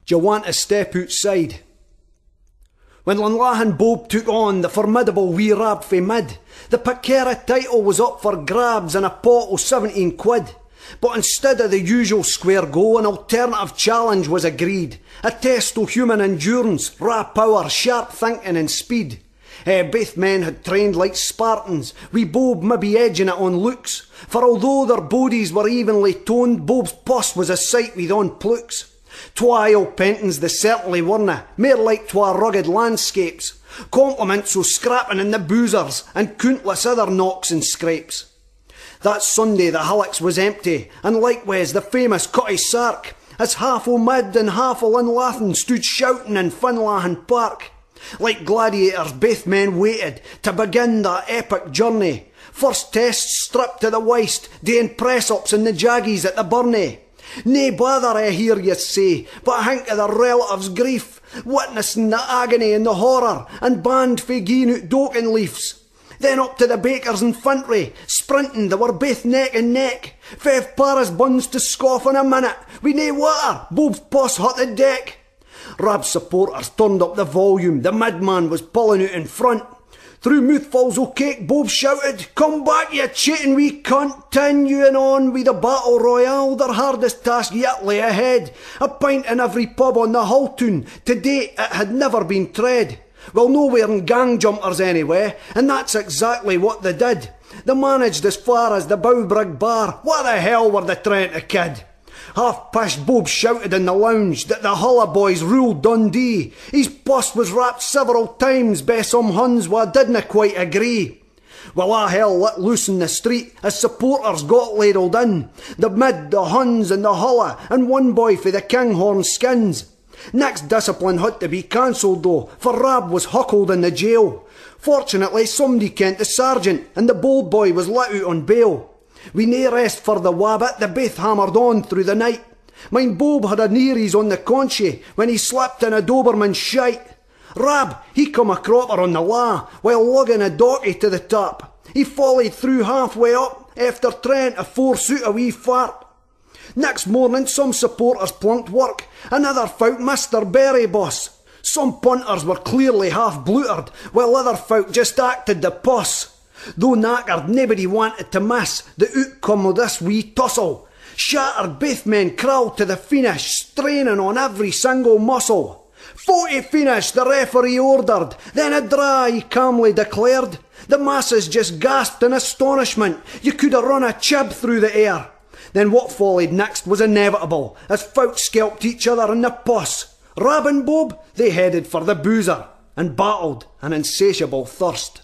Do you want to step outside? When Lunlahan Bob took on the formidable wee Rab fae mid, the Piquera title was up for grabs and a pot of 17 quid. But instead of the usual square go, an alternative challenge was agreed. A test of human endurance, raw power, sharp thinking and speed. Both men had trained like Spartans, wee Bob maybe edging it on looks. For although their bodies were evenly toned, Bob's pus was a sight with on plooks. Twa isle pentins they certainly werena, mair like twa rugged landscapes. Compliments o' scrapping in the boozers, and countless other knocks and scrapes. That Sunday the hillocks was empty, and likewise the famous Cutty Sark, as half o' mid and half o' Lunlathen stood shouting in Finlahan Park. Like gladiators both men waited to begin that epic journey. First tests stripped to the waist, doing press-ups in the jaggies at the Burney. Nae bother I hear ye say, but think of the relatives' grief, witnessing the agony and the horror, and banned fae gieing out doken leafs. Then up to the bakers' infantry, sprinting they were both neck and neck. 5 Paris buns to scoff in a minute, with nae water, Bob's pus hot the deck. Rab's supporters turned up the volume, the midman was pulling out in front. Through mouthfuls o' cake, Bob shouted, "Come back, ye cheating wee cunt!" Continuing on with the battle royale, their hardest task yet lay ahead. A pint in every pub on the Hultoon, to date it had never been tread. Well, no wearing gang jumpers anyway, and that's exactly what they did. They managed as far as the Bowbrig bar. What the hell were they trying to kid? Half-past Bob shouted in the lounge that the Hulla boys ruled Dundee. His pus was wrapped several times by some Huns wha didna quite agree. Well, a hell let loose in the street as supporters got ladled in. The mid, the Huns and the Hulla, and one boy for the Kinghorn Skins. Next discipline had to be cancelled though, for Rab was huckled in the jail. Fortunately somebody kent the sergeant, and the bold boy was let out on bail. Wi' nae rest for the wabbit, they both hammered on through the night. Mind Bob had a nearies on the conchy when he slept in a Doberman's shite. Rab, he come a cropper on the la, while lugging a docky to the top. He followed through halfway up, after trying to force out a wee fart. Next morning some supporters plunked work, another folk missed their berry bus. Some punters were clearly half blutered, while other folk just acted the puss. Though knackered, nobody wanted to miss the outcome of this wee tussle. Shattered, both men crawled to the finish, straining on every single muscle. 40 finish, the referee ordered, then a draw, he calmly declared. The masses just gasped in astonishment, you could have run a chib through the air. Then what followed next was inevitable, as folk scalped each other in the pus. Rab and Bob, they headed for the boozer, and battled an insatiable thirst.